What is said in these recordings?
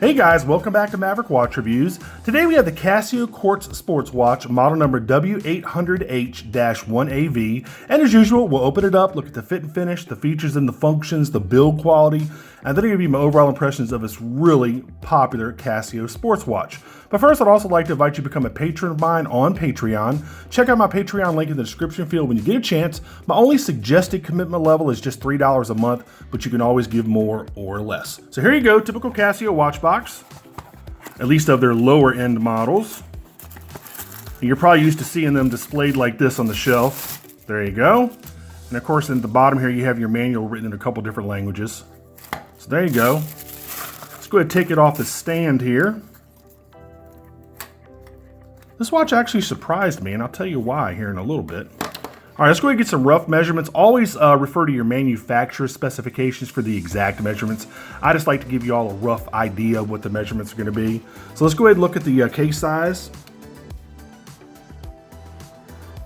Hey guys, welcome back to Maverick Watch Reviews. Today we have the Casio Quartz sports watch, model number W800H-1AV. And as usual, we'll open it up, look at the fit and finish, the features and the functions, the build quality, and then I'll give you my overall impressions of this really popular Casio sports watch. But first, I'd also like to invite you to become a patron of mine on Patreon. Check out my Patreon link in the description field when you get a chance. My only suggested commitment level is just $3 a month, but you can always give more or less. So here you go, typical Casio watch box, at least of their lower end models. And you're probably used to seeing them displayed like this on the shelf. There you go. And of course, in the bottom here, you have your manual written in a couple different languages. So there you go. Let's go ahead and take it off the stand here. This watch actually surprised me, and I'll tell you why here in a little bit. All right, let's go ahead and get some rough measurements. Always refer to your manufacturer's specifications for the exact measurements. I just like to give you all a rough idea of what the measurements are going to be. So let's go ahead and look at the case size.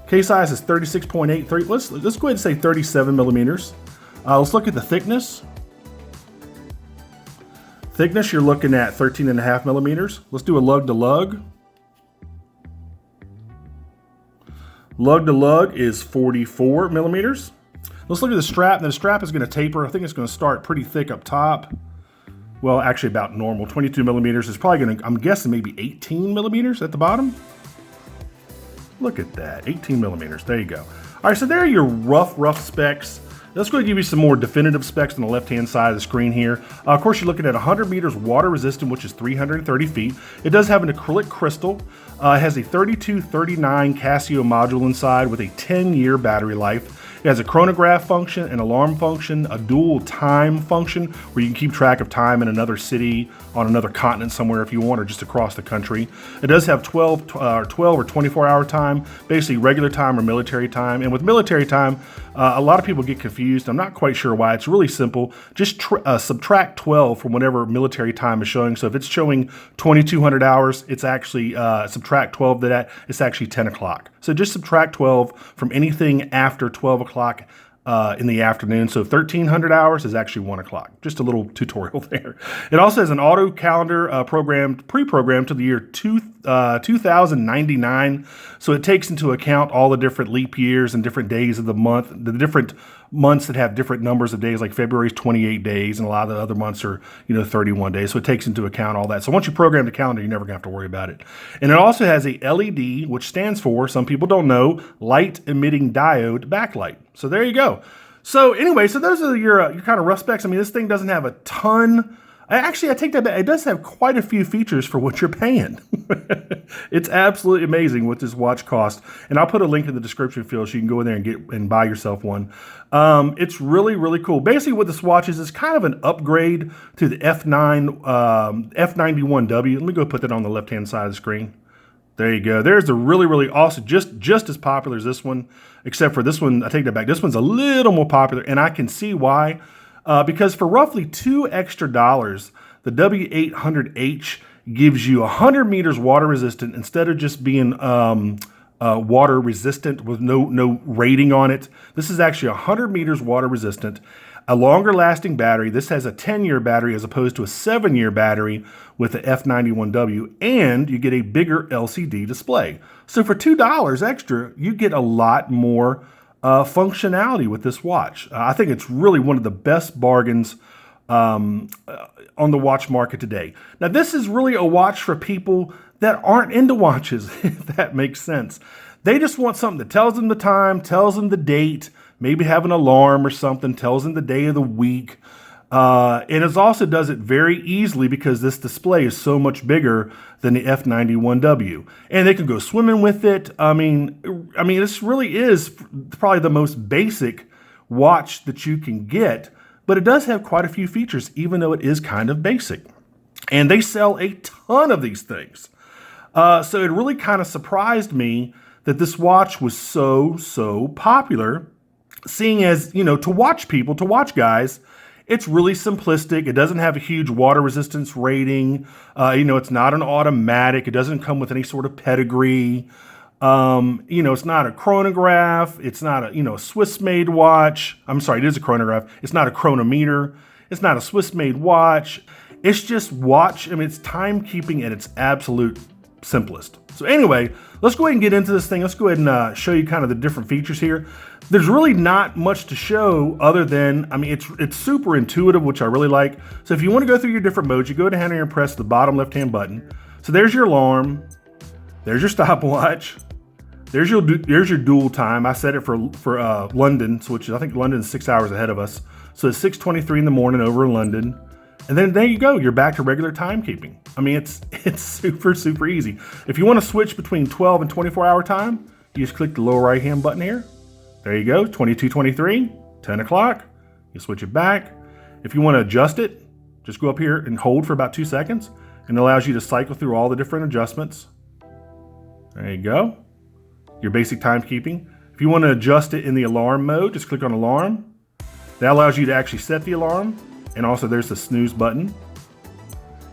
Case size is 36.83. Let's go ahead and say 37 millimeters. Let's look at the thickness. Thickness, you're looking at 13.5 millimeters. Let's do a lug to lug. Lug to lug is 44 millimeters. Let's look at the strap. Now the strap is going to taper. I think it's going to start pretty thick up top. Well, actually about normal. 22 millimeters is probably going to, I'm guessing maybe 18 millimeters at the bottom. Look at that, 18 millimeters. There you go. All right, so there are your rough specs. Let's go ahead and give you some more definitive specs on the left-hand side of the screen here. Of course, you're looking at 100 meters water resistant, which is 330 feet. It does have an acrylic crystal. It has a 3239 Casio module inside with a 10-year battery life. It has a chronograph function, an alarm function, a dual time function where you can keep track of time in another city, on another continent somewhere if you want, or just across the country. It does have 12 or 24-hour time, basically regular time or military time. And with military time, a lot of people get confused. I'm not quite sure why. It's really simple. Just subtract 12 from whatever military time is showing. So if it's showing 2,200 hours, it's actually subtract 12 to that. It's actually 10 o'clock. So just subtract 12 from anything after 12 o'clock in the afternoon. So 1,300 hours is actually 1 o'clock. Just a little tutorial there. It also has an auto calendar pre-programmed to the year 2099. So it takes into account all the different leap years and different days of the month, the different months that have different numbers of days, like February's 28 days, and a lot of the other months are, 31 days. So it takes into account all that. So once you program the calendar, you're never gonna have to worry about it. And it also has a LED, which stands for, some people don't know, light emitting diode backlight. So there you go. So anyway, so those are your kind of rough specs. I mean, this thing doesn't have a ton. Actually, I take that back. It does have quite a few features for what you're paying. It's absolutely amazing what this watch costs. And I'll put a link in the description field so you can go in there and buy yourself one. It's really, really cool. Basically, what this watch is kind of an upgrade to the F91W. Let me go put that on the left-hand side of the screen. There you go. There's a really, really awesome, just as popular as this one, except for this one, I take that back. This one's a little more popular, and I can see why. Because for roughly $2 extra, the W800H gives you 100 meters water resistant instead of just being water resistant with no rating on it. This is actually 100 meters water resistant, a longer lasting battery. This has a 10-year battery as opposed to a 7-year battery with the F91W, and you get a bigger LCD display. So for $2 extra, you get a lot more functionality with this watch. I think it's really one of the best bargains on the watch market today. Now, this is really a watch for people that aren't into watches, if that makes sense. They just want something that tells them the time, tells them the date, maybe have an alarm or something, tells them the day of the week. And it also does it very easily because this display is so much bigger than the F91W. And they can go swimming with it. I mean, this really is probably the most basic watch that you can get, but it does have quite a few features, even though it is kind of basic. And they sell a ton of these things. So it really kind of surprised me that this watch was so popular, seeing as, to watch guys, it's really simplistic. It doesn't have a huge water resistance rating. It's not an automatic. It doesn't come with any sort of pedigree. It's not a chronograph. It's not a, Swiss-made watch. I'm sorry, it is a chronograph. It's not a chronometer. It's not a Swiss-made watch. It's just watch. I mean, it's timekeeping at its absolute simplest. So anyway, let's go ahead and get into this thing. Let's go ahead and show you kind of the different features here. There's really not much to show other than, I mean, it's super intuitive, which I really like. So if you want to go through your different modes, you go down here and press the bottom left-hand button. So there's your alarm, there's your stopwatch, there's your dual time. I set it for London, which I think London's 6 hours ahead of us. So it's 6:23 in the morning over in London. And then there you go, you're back to regular timekeeping. I mean, it's super, super easy. If you want to switch between 12 and 24-hour time, you just click the lower right-hand button here. There you go, 22:23, 10 o'clock. You switch it back. If you want to adjust it, just go up here and hold for about 2 seconds, and it allows you to cycle through all the different adjustments. There you go, your basic timekeeping. If you want to adjust it in the alarm mode, just click on alarm. That allows you to actually set the alarm. And also there's the snooze button.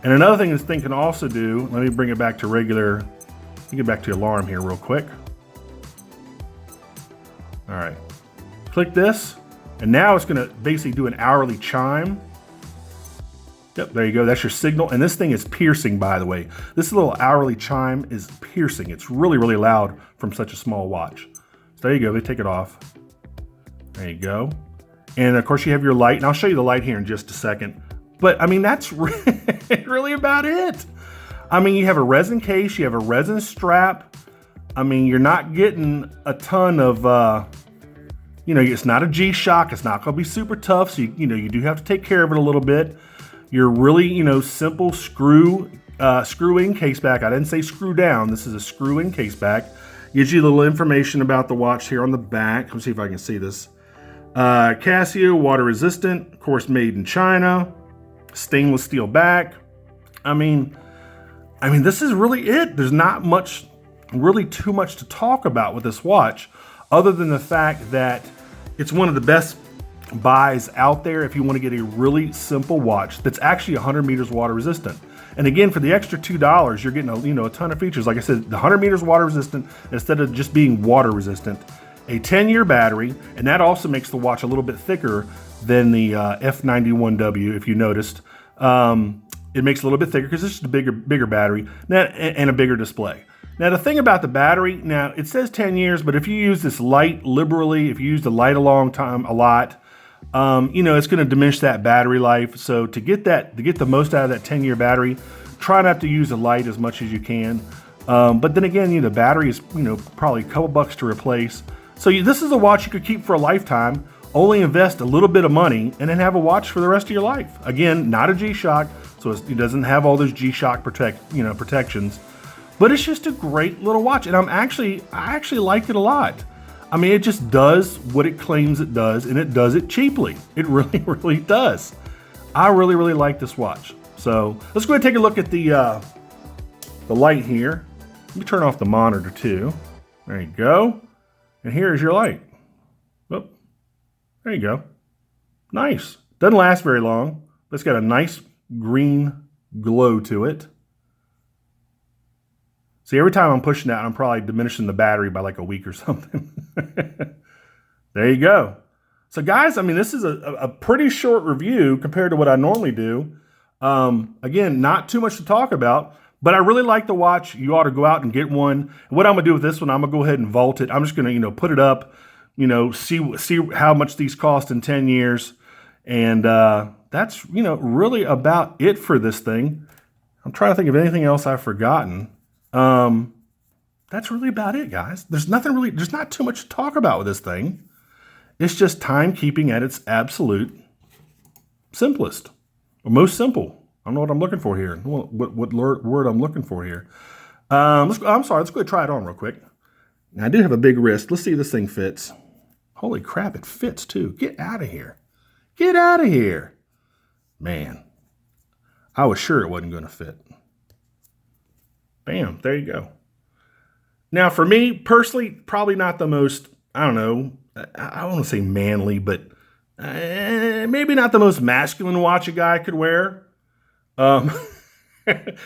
And another thing this thing can also do, let me bring it back to regular, let me get back to alarm here real quick. All right, click this, and now it's gonna basically do an hourly chime. Yep, there you go, that's your signal. And this thing is piercing, by the way. This little hourly chime is piercing. It's really, really loud from such a small watch. So there you go, they take it off. There you go. And of course you have your light, and I'll show you the light here in just a second. But I mean, that's really about it. I mean, you have a resin case, you have a resin strap. I mean, you're not getting a ton of, you know, it's not a G-Shock. It's not gonna be super tough. So, you know, you do have to take care of it a little bit. You're really, you know, simple screw-in case back. I didn't say screw down. This is a screw-in case back. Gives you a little information about the watch here on the back. Let's see if I can see this. Casio, water resistant, of course made in China, stainless steel back. I mean, this is really it. There's not much, really too much to talk about with this watch, other than the fact that it's one of the best buys out there if you want to get a really simple watch that's actually 100 meters water resistant. And again, for the extra $2, you're getting a ton of features. Like I said, the 100 meters water resistant instead of just being water resistant. A 10-year battery, and that also makes the watch a little bit thicker than the F91W, if you noticed. It makes it a little bit thicker because it's just a bigger battery and a bigger display. Now, the thing about the battery, now it says 10 years, but if you use this light liberally, if you use the light a lot, you know, it's going to diminish that battery life. So to get the most out of that 10-year battery, try not to use the light as much as you can. But then again, you know, the battery is, you know, probably a couple bucks to replace. So this is a watch you could keep for a lifetime, only invest a little bit of money, and then have a watch for the rest of your life. Again, not a G-Shock, so it doesn't have all those G-Shock protections, but it's just a great little watch, and I actually like it a lot. I mean, it just does what it claims it does, and it does it cheaply. It really, really does. I really, really like this watch. So let's go ahead and take a look at the light here. Let me turn off the monitor too. There you go. And here's your light. Whoop. There you go. Nice. Doesn't last very long, but it's got a nice green glow to it. See, every time I'm pushing that, I'm probably diminishing the battery by like a week or something. There you go. So guys, I mean, this is a pretty short review compared to what I normally do. Again, not too much to talk about. But I really like the watch. You ought to go out and get one. What I'm gonna do with this one, I'm gonna go ahead and vault it. I'm just gonna, you know, put it up, you know, see how much these cost in 10 years. And that's, you know, really about it for this thing. I'm trying to think of anything else I've forgotten. That's really about it, guys. There's not too much to talk about with this thing. It's just timekeeping at its absolute simplest, or most simple. I don't know what I'm looking for here. What word I'm looking for here. I'm sorry, let's go ahead and try it on real quick. Now, I do have a big wrist. Let's see if this thing fits. Holy crap, it fits too. Get out of here. Get out of here. Man, I was sure it wasn't going to fit. Bam, there you go. Now, for me, personally, probably not the most, I don't know, I don't want to say manly, but maybe not the most masculine watch a guy could wear.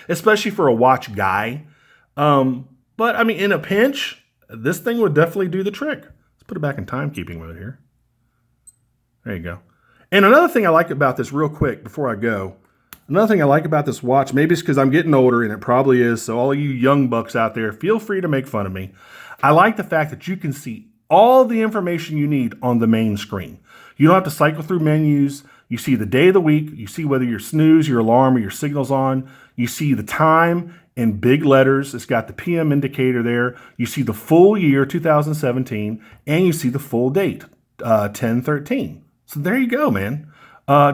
Especially for a watch guy. But I mean, in a pinch, this thing would definitely do the trick. Let's put it back in timekeeping mode here. There you go. And another thing I like about this real quick before I go, Another thing I like about this watch, maybe it's because I'm getting older, and it probably is, so all you young bucks out there, feel free to make fun of me. I like the fact that you can see all the information you need on the main screen. You don't have to cycle through menus. You see the day of the week. You see whether your snooze, your alarm, or your signal's on. You see the time in big letters. It's got the PM indicator there. You see the full year, 2017, and you see the full date, 10/13. So there you go, man.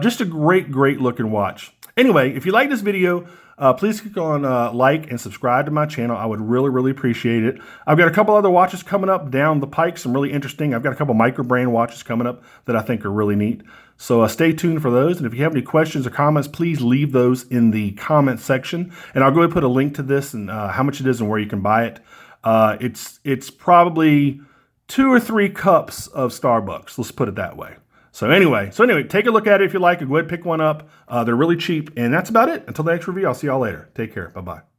Just a great, great looking watch. Anyway, if you like this video, please click on like and subscribe to my channel. I would really, really appreciate it. I've got a couple other watches coming up down the pike, some really interesting. I've got a couple micro brand watches coming up that I think are really neat. So stay tuned for those. And if you have any questions or comments, please leave those in the comment section. And I'll go ahead and put a link to this and how much it is and where you can buy it. It's probably 2 or 3 cups of Starbucks. Let's put it that way. So anyway, take a look at it if you like it. Go ahead and pick one up. They're really cheap. And that's about it. Until the next review, I'll see y'all later. Take care. Bye-bye.